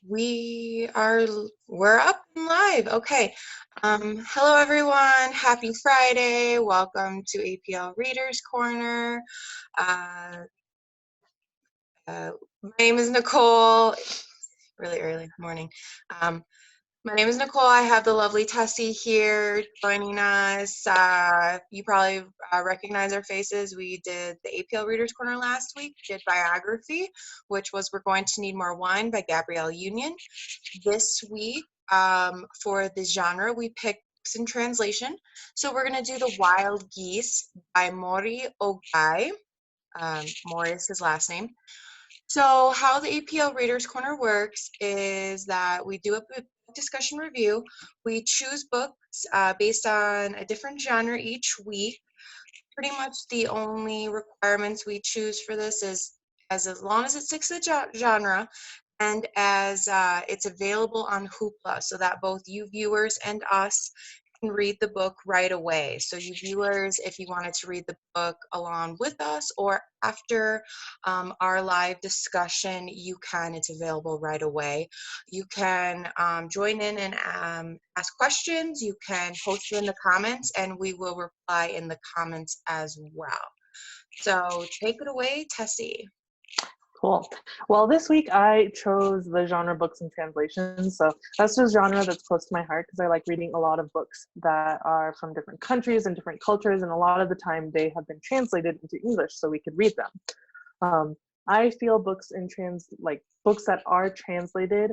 We're up and live. Okay. Hello everyone. Happy Friday. Welcome to APL Readers Corner. Uh, my name is Nicole. Really early morning. My name is Nicole. I have the lovely Tessie here joining us. You probably recognize our faces. We did the APL Readers Corner last week, did Biography, which was We're Going to Need More Wine by Gabrielle Union. This week, for the genre, we picked books in translation. So we're going to do The Wild Geese by Mori Ōgai. Mori is his last name. So how the APL Readers Corner works is that we do a discussion review. We choose books based on a different genre each week. Pretty much the only requirements we choose for this is as long as it sticks to the genre and as it's available on Hoopla so that both you viewers and us can read the book right away. So you viewers, if you wanted to read the book along with us or after our live discussion, you can. It's available right away. You can join in and ask questions. You can post it in the comments and we will reply in the comments as well. So take it away, Tessie. Cool. Well, this week I chose the genre books and translations. So that's just genre that's close to my heart because I like reading a lot of books that are from different countries and different cultures. And a lot of the time they have been translated into English so we could read them. I feel books books that are translated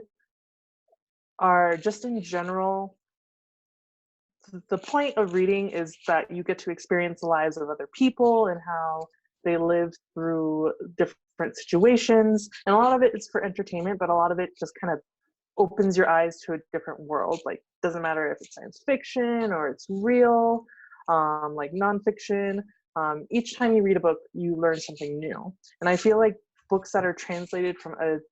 are just in general, the point of reading is that you get to experience the lives of other people and how they live through different situations, and a lot of it is for entertainment, but a lot of it just kind of opens your eyes to a different world. Like, doesn't matter if it's science fiction or it's real, like nonfiction. Each time you read a book, you learn something new. And I feel like books that are translated from an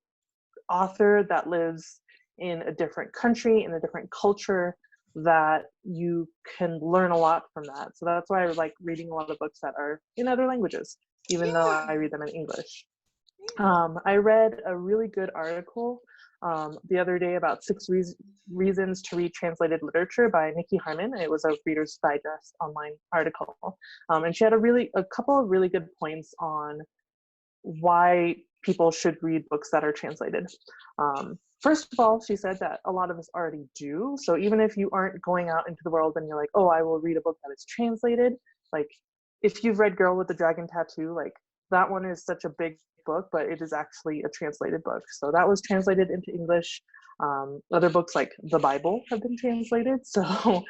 author that lives in a different country, in a different culture, that you can learn a lot from that. So that's why I like reading a lot of books that are in other languages, even though I read them in English. I read a really good article the other day about 6 reasons to read translated literature by Nikki Harmon. It was a Reader's Digest online article. And she had a couple of really good points on why people should read books that are translated. First of all, she said that a lot of us already do. So even if you aren't going out into the world and you're like, oh, I will read a book that is translated, like if you've read Girl with the Dragon Tattoo, like that one is such a big book, but it is actually a translated book. So that was translated into English. Other books like the Bible have been translated. So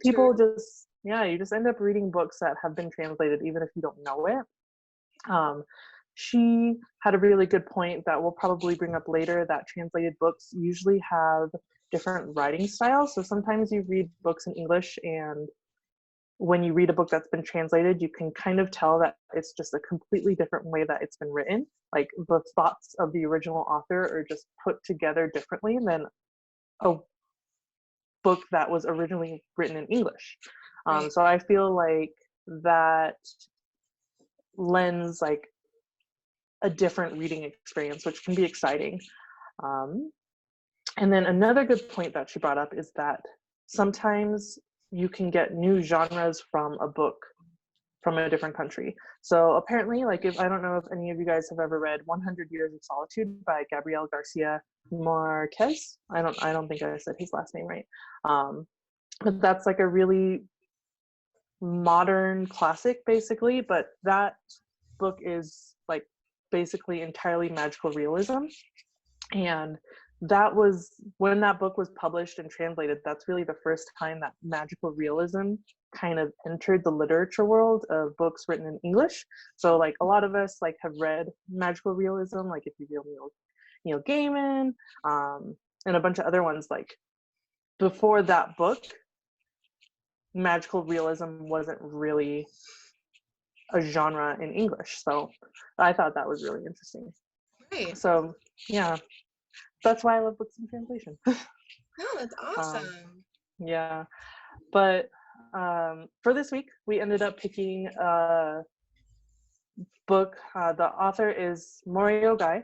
people just, you just end up reading books that have been translated, even if you don't know it. She had a really good point that we'll probably bring up later, that translated books usually have different writing styles. So sometimes you read books in English, and when you read a book that's been translated, you can kind of tell that it's just a completely different way that it's been written. Like the thoughts of the original author are just put together differently than a book that was originally written in English. So I feel like that lends like a different reading experience, which can be exciting. And then another good point that she brought up is that sometimes you can get new genres from a book from a different country. So apparently, like, I don't know if any of you guys have ever read 100 Years of Solitude by Gabriel Garcia Marquez. I don't think I said his last name right. But that's like a really modern classic, basically. But that book is like basically entirely magical realism, and that was when that book was published and translated. That's really the first time that magical realism kind of entered the literature world of books written in English. So like a lot of us like have read magical realism, like if you read Neil Gaiman, and a bunch of other ones. Like before that book, magical realism wasn't really a genre in English. So I thought that was really interesting. Right. So yeah, that's why I love books in translation. Oh, that's awesome. Yeah, but for this week, we ended up picking a book. The author is Mori Ōgai.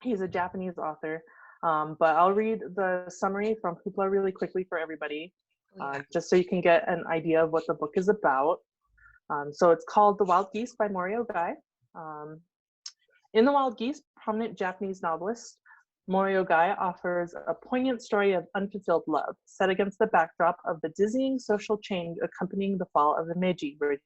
He's a Japanese author. But I'll read the summary from Hoopla really quickly for everybody, just so you can get an idea of what the book is about. So it's called The Wild Geese by Mori Ōgai. In The Wild Geese, prominent Japanese novelist Mori Ōgai offers a poignant story of unfulfilled love, set against the backdrop of the dizzying social change accompanying the fall of the Meiji regime.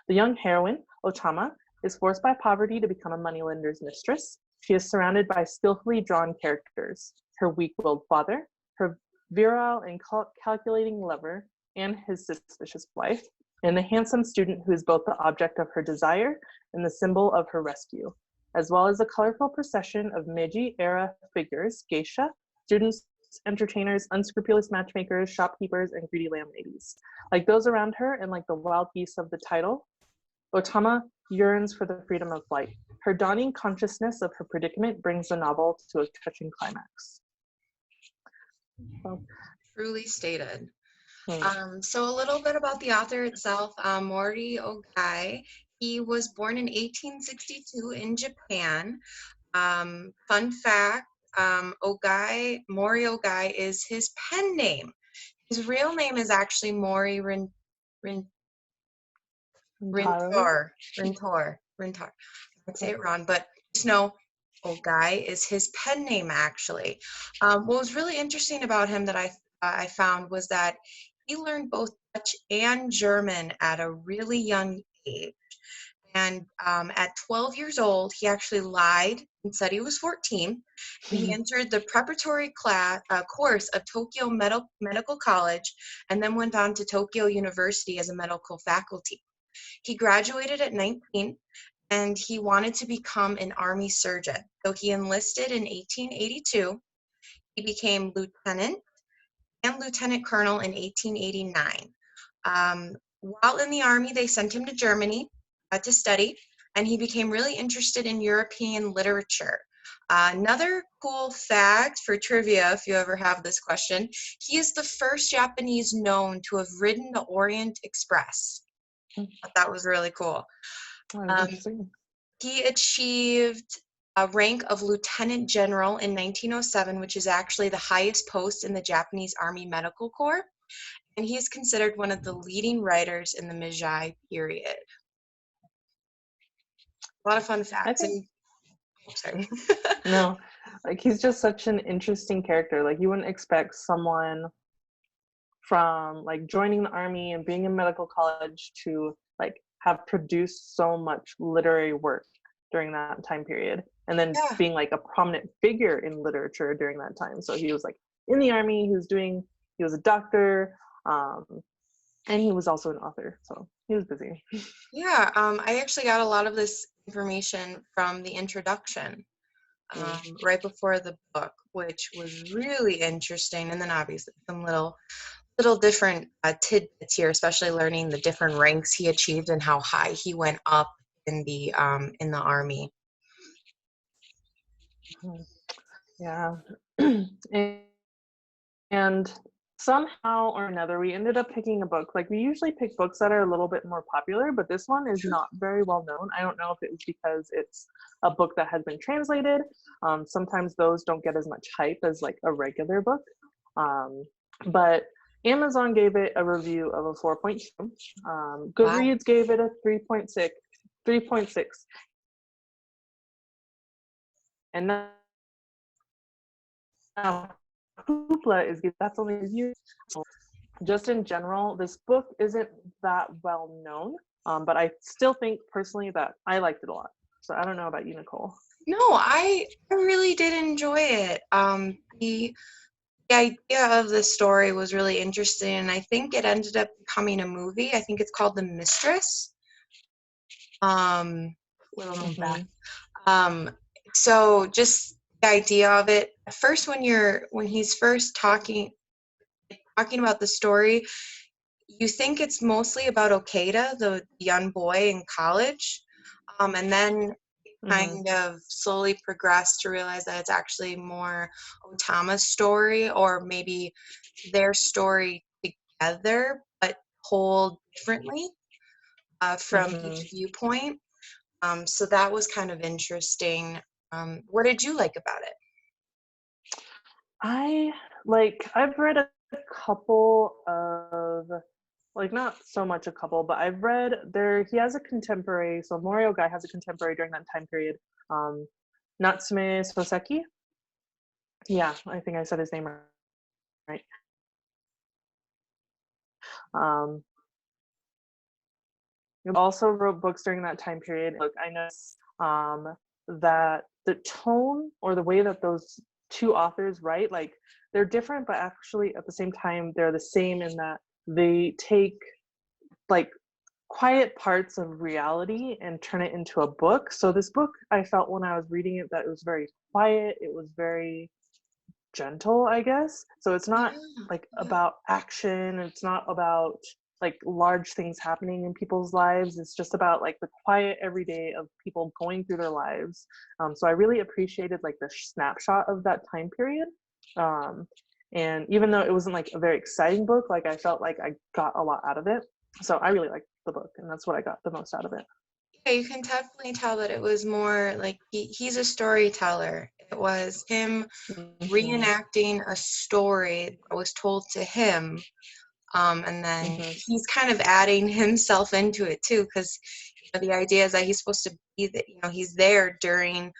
The young heroine, Otama, is forced by poverty to become a moneylender's mistress. She is surrounded by skillfully drawn characters: her weak-willed father, her virile and calculating lover, and his suspicious wife, and the handsome student who is both the object of her desire and the symbol of her rescue, as well as a colorful procession of Meiji-era figures: geisha, students, entertainers, unscrupulous matchmakers, shopkeepers, and greedy landladies. Like those around her, and like the wild geese of the title, Otama yearns for the freedom of flight. Her dawning consciousness of her predicament brings the novel to a touching climax. So, Truly stated. hmm. So a little bit about the author itself, Mori Ōgai. He was born in 1862 in Japan. Fun fact, Mori Ōgai is his pen name. His real name is actually Mori Rintor. I'd say it wrong, but just know Ōgai is his pen name actually. What was really interesting about him that I found was that he learned both Dutch and German at a really young age. And at 12 years old, he actually lied and said he was 14. And he entered the preparatory course of Tokyo Medical College and then went on to Tokyo University as a medical faculty. He graduated at 19 and he wanted to become an army surgeon. So he enlisted in 1882. He became lieutenant and lieutenant colonel in 1889. While in the army, they sent him to Germany to study, and he became really interested in European literature. Another cool fact for trivia, if you ever have this question, he is the first Japanese known to have ridden the Orient Express. That was really cool. He achieved a rank of lieutenant general in 1907, which is actually the highest post in the Japanese Army Medical Corps. And he is considered one of the leading writers in the Meiji period. A lot of fun facts. Sorry. No, like he's just such an interesting character. Like you wouldn't expect someone from like joining the army and being in medical college to like have produced so much literary work during that time period, and then being like a prominent figure in literature during that time. So he was like in the army, he was a doctor, and he was also an author, so he was busy. Yeah, I actually got a lot of this information from the introduction right before the book, which was really interesting. And then obviously some little different tidbits here, especially learning the different ranks he achieved and how high he went up in the army. Yeah. And somehow or another, we ended up picking a book. Like we usually pick books that are a little bit more popular, but this one is not very well known. I don't know if it was because it's a book that has been translated. Sometimes those don't get as much hype as like a regular book. But Amazon gave it a review of a 4.2. Goodreads gave it a 3.6. And now Hoopla is that's only a review. Just in general, this book isn't that well known, but I still think personally that I liked it a lot. So I don't know about you, Nicole. No, I really did enjoy it. The idea of the story was really interesting, and I think it ended up becoming a movie. I think it's called The Mistress. Little known fact. So just the idea of it. At first, when he's first talking about the story, you think it's mostly about Okada, the young boy in college, and then kind of slowly progressed to realize that it's actually more Otama's story, or maybe their story together, but told differently from each viewpoint. So that was kind of interesting. What did you like about it? I've read a couple of, like, not so much a couple, but I've read there he has a contemporary, so Mori Ōgai has a contemporary during that time period, um, Natsume Soseki? Yeah, I think I said his name right. Um, he also wrote books during that time period. Look, I noticed, that the tone or the way that those 2 authors write, like, they're different, but actually at the same time, they're the same in that they take, like, quiet parts of reality and turn it into a book. So this book, I felt when I was reading it that it was very quiet, it was very gentle, I guess. So it's Yeah, not like yeah. about action, it's not about like large things happening in people's lives. It's just about like the quiet everyday of people going through their lives. So I really appreciated like the snapshot of that time period. Um, and even though it wasn't like a very exciting book, like I felt like I got a lot out of it. So I really liked the book, and that's what I got the most out of it. Yeah, you can definitely tell that it was more like he's a storyteller. It was him Hmm. reenacting a story that was told to him, and then Hmm. he's kind of adding himself into it too, because the idea is that he's supposed to be that he's there during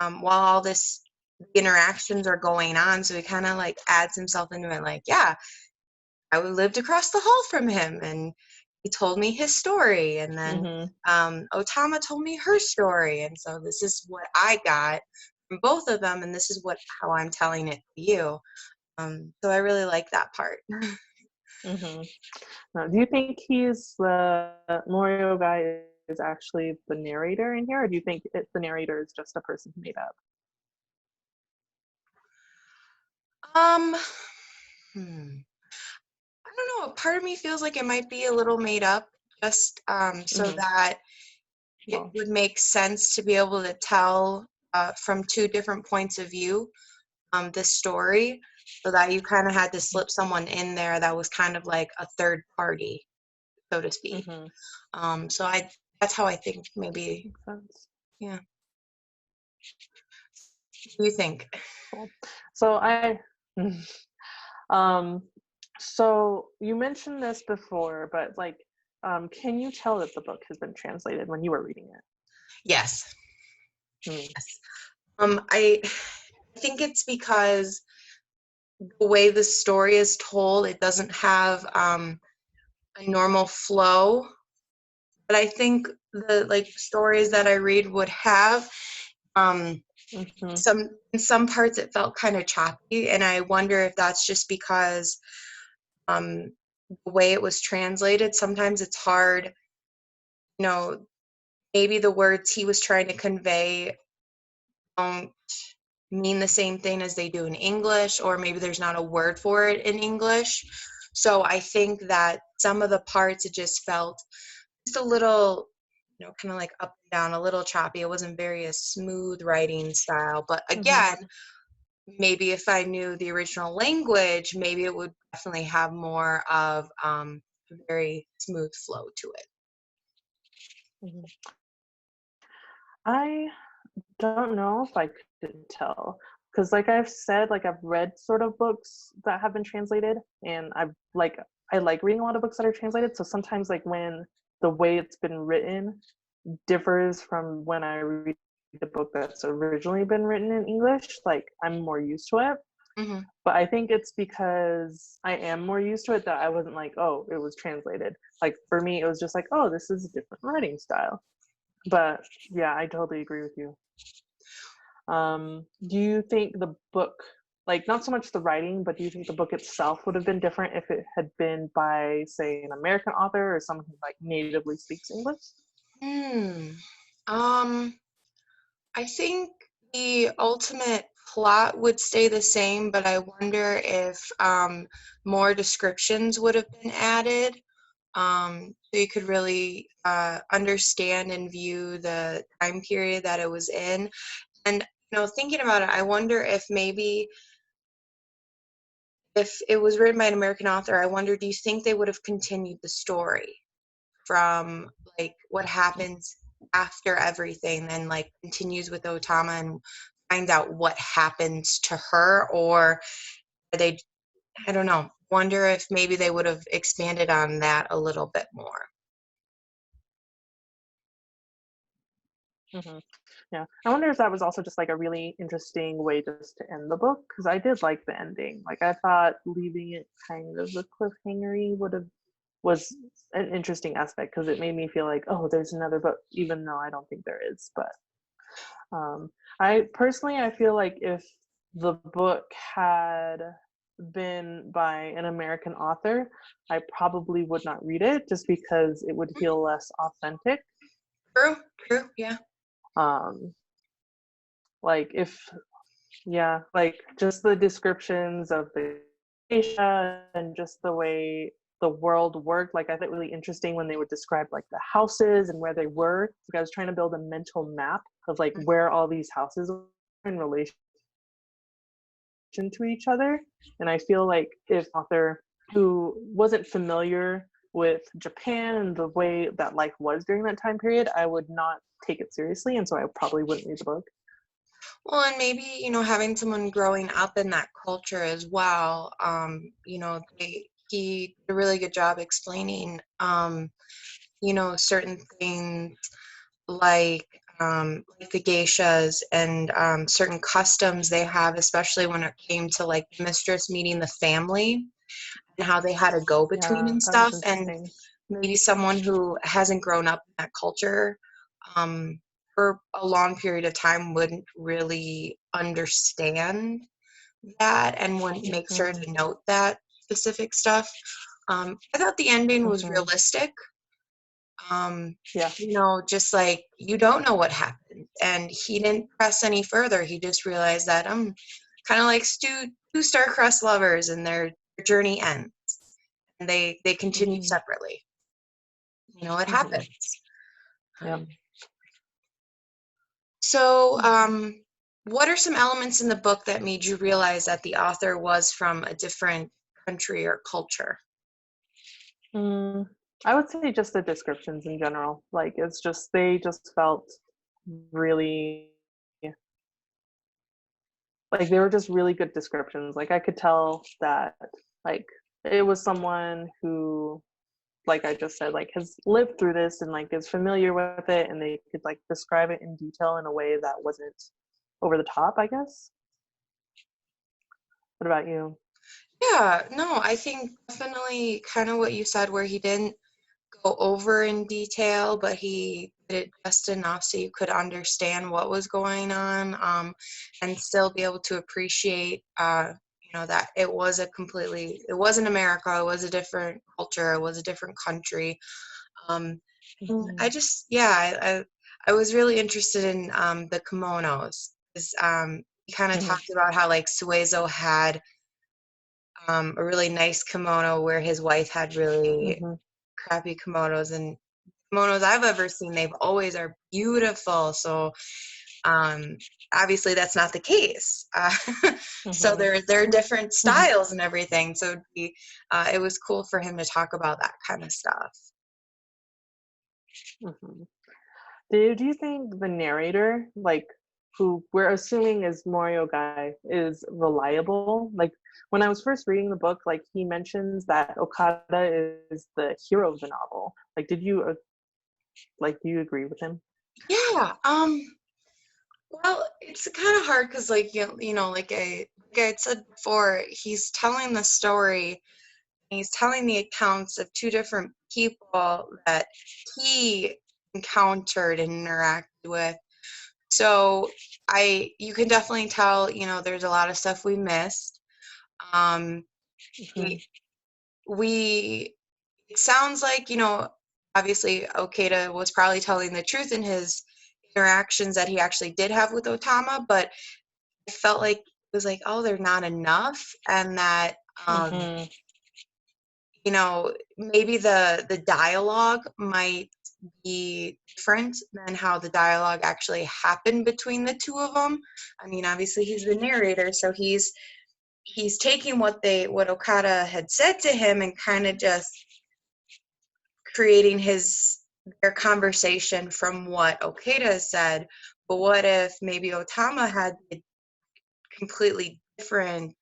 while all this interactions are going on, so he kind of like adds himself into it, like, yeah, I lived across the hall from him, and he told me his story, and then Hmm. Otama told me her story, and so this is what I got from both of them, and this is how I'm telling it to you. So I really like that part. Hmm. Now, do you think he's the Morio guy is actually the narrator in here, or do you think the narrator is just a person who made up? um, hmm. I don't know. Part of me feels like it might be a little made up, just so Hmm. that it Well, would make sense to be able to tell from two different points of view this story, so that you kind of had to slip someone in there that was kind of like a third party, so to speak. mm-hmm. So that's how I think maybe. Makes sense. Yeah. What do you think? Cool. So um, so you mentioned this before, but like, can you tell that the book has been translated when you were reading it? Yes. Mm, Yes. I think it's because the way the story is told, it doesn't have a normal flow. But I think the like stories that I read would have. Um, mm-hmm. in some parts it felt kind of choppy, and I wonder if that's just because um, the way it was translated. Sometimes it's hard, you know, maybe the words he was trying to convey don't mean the same thing as they do in English, or maybe there's not a word for it in English. So I think that some of the parts it just felt just a little, kind of like up and down, a little choppy. It wasn't very a smooth writing style. But Mm-hmm. again, maybe if I knew the original language, maybe it would definitely have more of a very smooth flow to it. Mm-hmm. I don't know if I could tell because, like I've said, like I've read sort of books that have been translated, and I like reading a lot of books that are translated. So sometimes, like when the way it's been written differs from when I read the book that's originally been written in English, like I'm more used to it. Hmm. But I think it's because I am more used to it that I wasn't like, oh, it was translated. Like for me, it was just like, oh, this is a different writing style. But yeah, I totally agree with you. Do you think the book, like not so much the writing, but do you think the book itself would have been different if it had been by, say, an American author or someone who like natively speaks English? Hmm. Um, I think the ultimate plot would stay the same, but I wonder if more descriptions would have been added, so you could really understand and view the time period that it was in. And thinking about it, I wonder if maybe if it was written by an American author, I wonder, do you think they would have continued the story from like what happens after everything and like continues with Otama and find out what happens to her, or they, I don't know, wonder if maybe they would have expanded on that a little bit more. Hmm. Yeah, I wonder if that was also just like a really interesting way just to end the book, because I did like the ending. Like I thought leaving it kind of a cliffhangery would have was an interesting aspect, because it made me feel like, oh, there's another book, even though I don't think there is. But I personally, I feel like if the book had been by an American author, I probably would not read it, just because it would feel less authentic. True, true, yeah. Um, like if, yeah, like just the descriptions of the geisha and just the way the world worked. Like I thought it really interesting when they would describe like the houses and where they were. Like I was trying to build a mental map of like where all these houses were in relation to each other. And I feel like if author who wasn't familiar with Japan and the way that life was during that time period, I would not take it seriously, and so I probably wouldn't read the book. Well, and maybe, having someone growing up in that culture as well, he did a really good job explaining, certain things like, like the geishas and certain customs they have, especially when it came to like the mistress meeting the family and how they had to go between Yeah, and that was stuff. And interesting. maybe someone who hasn't grown up in that culture um, for a long period of time wouldn't really understand that and wouldn't make sure Mm-hmm. to note that specific stuff. I thought the ending was Mm-hmm. realistic. Um, Yeah. just like you don't know what happened, and he didn't press any further. He just realized that kind of like two star-crossed lovers, and their journey ends, and they continue Mm-hmm. separately. It Mm-hmm. happens. Yeah. Um, so, what are some elements in the book that made you realize that the author was from a different country or culture? Mm, I would say just the descriptions in general. Like it's just they just felt really like they were just really good descriptions. Like I could tell that like it was someone who, like I just said, like has lived through this and like is familiar with it, and they could like describe it in detail in a way that wasn't over the top, I guess. What about you? Yeah, no, I think definitely kind of what you said, where he didn't go over in detail, but he did it just enough so you could understand what was going on, and still be able to appreciate, that it wasn't America, it was a different culture, it was a different country. Um, and Mm-hmm. I just, yeah, I was really interested in the kimonos. 'Cause, he kind of Mm-hmm. talked about how like Suezo had a really nice kimono where his wife had really Mm-hmm. crappy kimonos, and kimonos I've ever seen, they've always are beautiful. So um, obviously that's not the case. So Mm-hmm. there are different Mm-hmm. styles and everything. So it was cool for him to talk about that kind of stuff. Mm-hmm. Do you think the narrator, like who we're assuming is Mori Ōgai, is reliable? Like when I was first reading the book, like he mentions that Okada is the hero of the novel. Like, did you do you agree with him? Yeah. Well, it's kind of hard because, like like I had said before, he's telling the story. He's telling the accounts of two different people that he encountered and interacted with. So you can definitely tell, there's a lot of stuff we missed. Um, Mm-hmm. we, we, it sounds like, obviously Okada was probably telling the truth in his interactions that he actually did have with Otama, but I felt like it was like, oh, they're not enough, and that, um, Mm-hmm. maybe the dialogue might be different than how the dialogue actually happened between the two of them. I mean, obviously he's the narrator, so he's taking what Okada had said to him and kind of just creating their conversation from what Okada has said, but what if maybe Otama had a completely different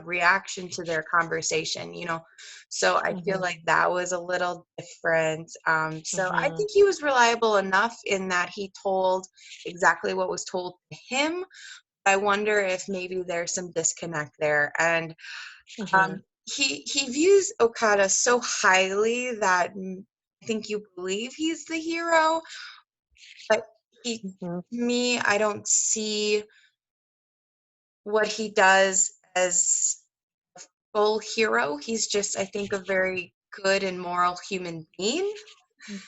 reaction to their conversation, you know? So I feel like that was a little different. So I think he was reliable enough in that he told exactly what was told to him. I wonder if maybe there's some disconnect there. And he views Okada so highly that I think you believe he's the hero, but me, I don't see what he does as a full hero. He's just, I think, a very good and moral human being.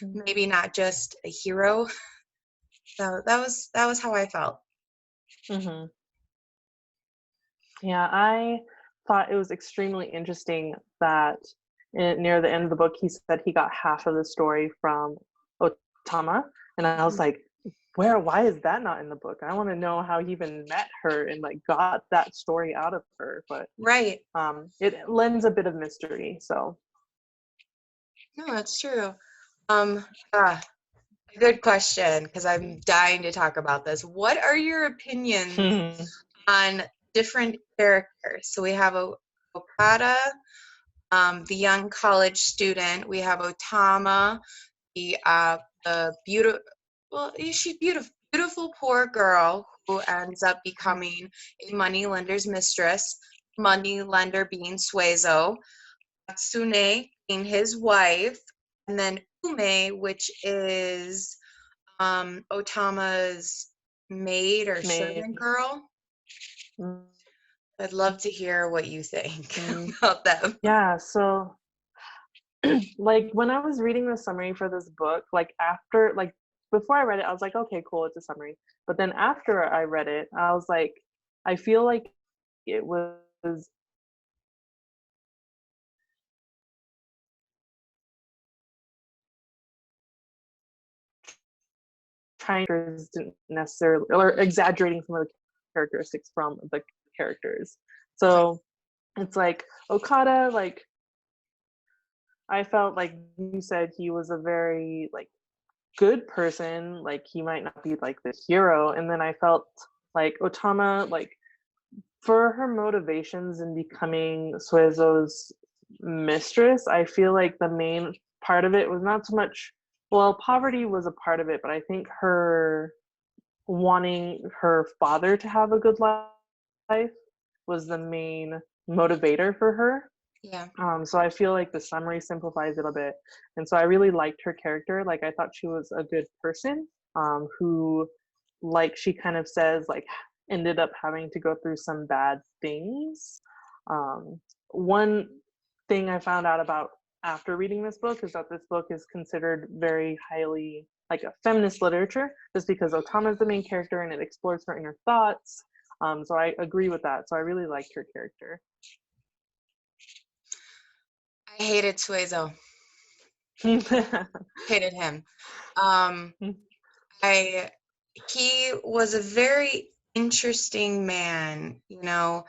Maybe not just a hero. So that was how I felt. Yeah, I thought it was extremely interesting that near the end of the book, he said he got half of the story from Otama. And I was like, why is that not in the book? I want to know how he even met her and like got that story out of her. But Right. it lends a bit of mystery. So No, that's true. A good question, because I'm dying to talk about this. What are your opinions on different characters? So we have Okada, the young college student. We have Otama, the beautiful, well, she's beautiful poor girl who ends up becoming a moneylender's mistress. Moneylender being Suezo, Tsune being his wife, and then Ume, which is Otama's maid or servant girl. I'd love to hear what you think about them. Yeah, so like when I was reading the summary for this book, like after like before I read it, I was like, okay, cool, it's a summary. But then after I read it, I was like, I feel like it was trying didn't necessarily or exaggerating some of the characteristics from the characters. So it's like Okada, like I felt like you said he was a very like good person, like he might not be like the hero. And then I felt like Otama, like for her motivations in becoming Suezo's mistress, I feel like the main part of it was not so much, well, poverty was a part of it, but I think her wanting her father to have a good life was the main motivator for her. Yeah. So I feel like the summary simplifies it a bit. And so I really liked her character. Like I thought she was a good person who, like she kind of says, like ended up having to go through some bad things. One thing I found out about after reading this book is that this book is considered very highly like a feminist literature just because Otama is the main character and it explores her inner thoughts. So I agree with that. So I really liked her character. I hated Suezo. Hated him. Um, he was a very interesting man, you know.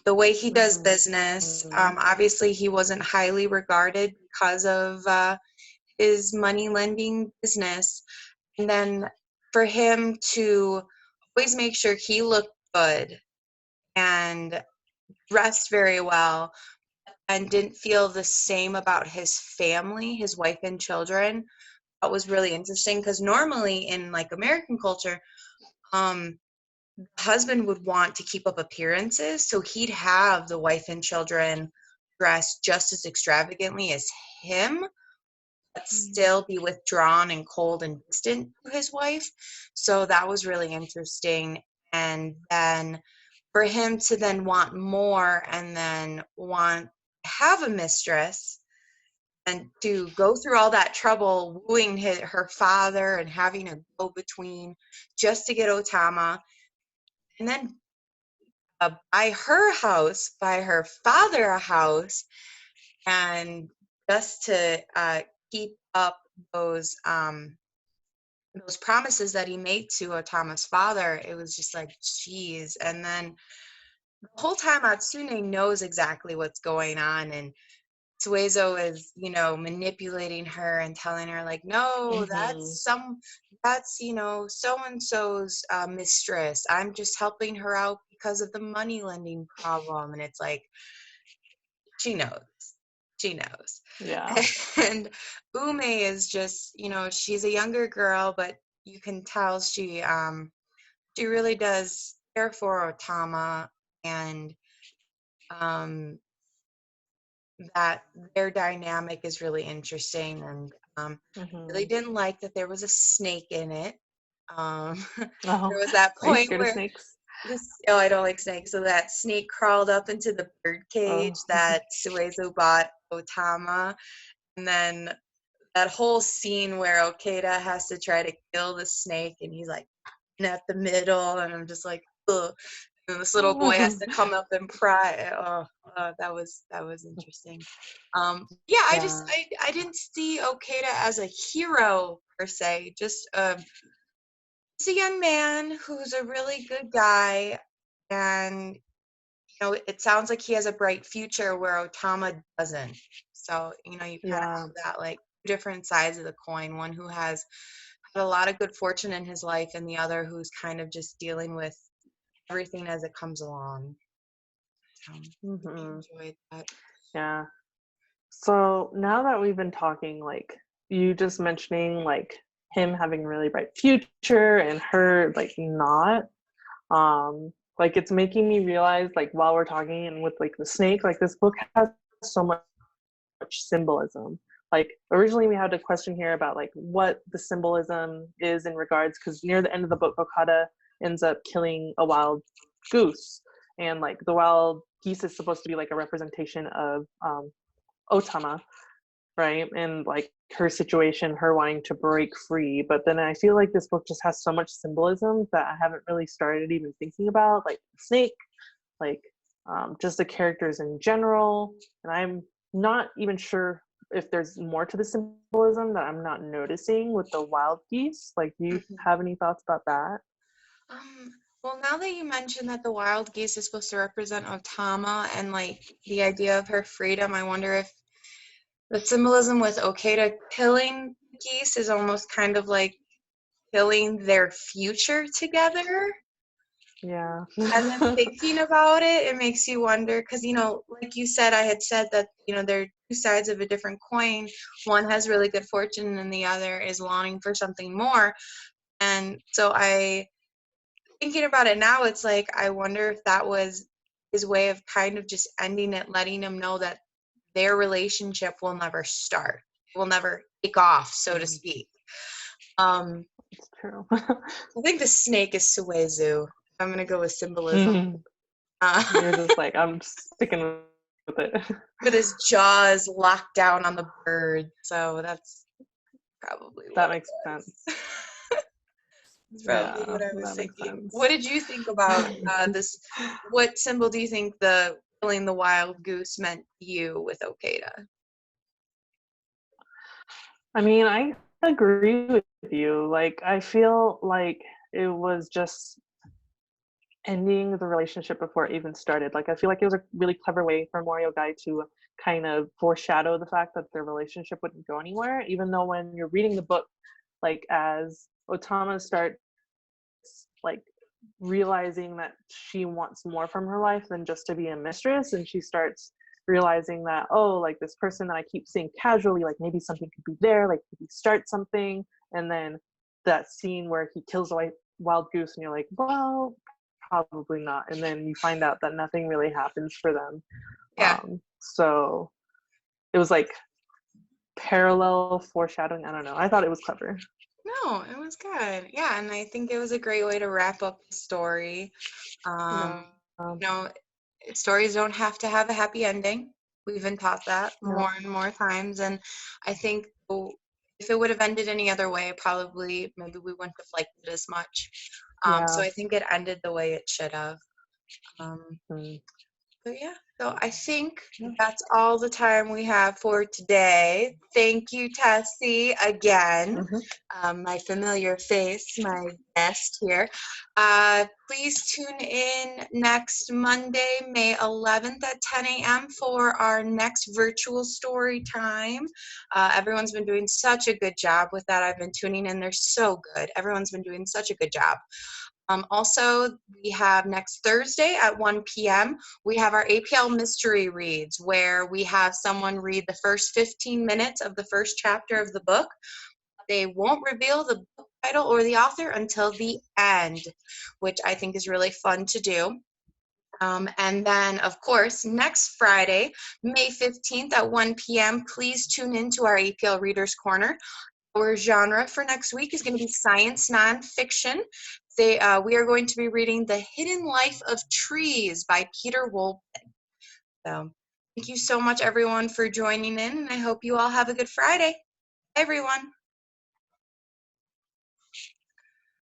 The way he does business, obviously he wasn't highly regarded because of his money lending business. And then for him to always make sure he looked good and dressed very well and didn't feel the same about his family, his wife and children, that was really interesting because normally in like American culture, the husband would want to keep up appearances, so he'd have the wife and children dressed just as extravagantly as him, but still be withdrawn and cold and distant to his wife. So that was really interesting. And then for him to then want more and then want to have a mistress and to go through all that trouble wooing her father and having a go-between just to get Otama, and then buy her house, buy her father a house, and just to keep up those promises that he made to Otama's father. It was just like, geez. And then the whole time Atsune knows exactly what's going on, and Suezo is, manipulating her and telling her like, no, Mm-hmm. that's, so and so's mistress. I'm just helping her out because of the money lending problem. And it's like, she knows. She knows. Yeah. And Ume is just, she's a younger girl, but you can tell she really does care for Otama, and um that their dynamic is really interesting. And really Mm-hmm. didn't like that there was a snake in it. Oh, There was that are you point scared of where snakes? I don't like snakes. So that snake crawled up into the bird cage Oh. that Suezo bought Otama. And then that whole scene where Okada has to try to kill the snake and he's like at the middle, and I'm just like, ugh. And this little boy has to come up and pry. Oh, that was interesting. Yeah, Yeah. I didn't see Okada as a hero per se. Just he's a young man who's a really good guy, and it sounds like he has a bright future where Otama doesn't. So you kind of Yeah. have that like different sides of the coin. One who has had a lot of good fortune in his life, and the other who's kind of just dealing with everything as it comes along. I Mm-hmm. enjoyed that. Yeah. So now that we've been talking, like you just mentioning like him having a really bright future and her like not, like it's making me realize like while we're talking and with like the snake, like this book has so much symbolism. Like originally we had a question here about like what the symbolism is in regards, because near the end of the book Okada ends up killing a wild goose, and like the wild geese is supposed to be like a representation of Otama, right? And like her situation, her wanting to break free. But then I feel like this book just has so much symbolism that I haven't really started even thinking about, like the snake, like just the characters in general. And I'm not even sure if there's more to the symbolism that I'm not noticing with the wild geese. Like, do you Mhm. have any thoughts about that? Well, now that you mentioned that the wild geese is supposed to represent Otama and like the idea of her freedom, I wonder if the symbolism with Okada killing geese is almost kind of like killing their future together. Yeah. And then thinking about it, it makes you wonder because, like you said, I had said that, there are two sides of a different coin. One has really good fortune and the other is longing for something more. And so thinking about it now, it's like, I wonder if that was his way of kind of just ending it, letting him know that their relationship will never start, will never take off, so to Mm, speak. Um, it's true. I think the snake is Suezu. I'm gonna go with symbolism. Mm, Uh, you're just like, I'm sticking with it. with his jaws locked down on the bird. So that's probably That what it makes sense. was. That's probably Yeah, what I was that makes thinking. What sense. did you think about this? What symbol do you think the killing the wild goose meant to you with Okada? I mean, I agree with you. Like, I feel like it was just ending the relationship before it even started. Like, I feel like it was a really clever way for Mori Ōgai to kind of foreshadow the fact that their relationship wouldn't go anywhere, even though when you're reading the book, like, as Otama starts, like, realizing that she wants more from her life than just to be a mistress, and she starts realizing that, oh, like this person that I keep seeing casually, like maybe something could be there, like maybe start something. And then that scene where he kills a wild goose and you're like, well, probably not. And then you find out that nothing really happens for them. Yeah. So it was like parallel foreshadowing. I don't know, I thought it was clever. No, it was good. Yeah, and I think it was a great way to wrap up the story. Yeah. You know, stories don't have to have a happy ending. We've been taught that more No. and more times, and I think if it would have ended any other way, probably maybe we wouldn't have liked it as much. So Yeah. I think it ended the way it should have. Um, Mm. But yeah, so I think that's all the time we have for today. Thank you, Tessie, again. My familiar face, my guest here. Please tune in next Monday, May 11th at 10 a.m. for our next virtual story time. Everyone's been doing such a good job with that. I've been tuning in. They're so good. Everyone's been doing such a good job. Also, we have next Thursday at 1 p.m., we have our APL mystery reads where we have someone read the first 15 minutes of the first chapter of the book. They won't reveal the book title or the author until the end, which I think is really fun to do. And then, of course, next Friday, May 15th at 1 p.m., please tune in to our APL Readers Corner. Our genre for next week is going to be science nonfiction. We are going to be reading The Hidden Life of Trees by Peter Wolpe. So thank you so much, everyone, for joining in, and I hope you all have a good Friday. Bye, everyone.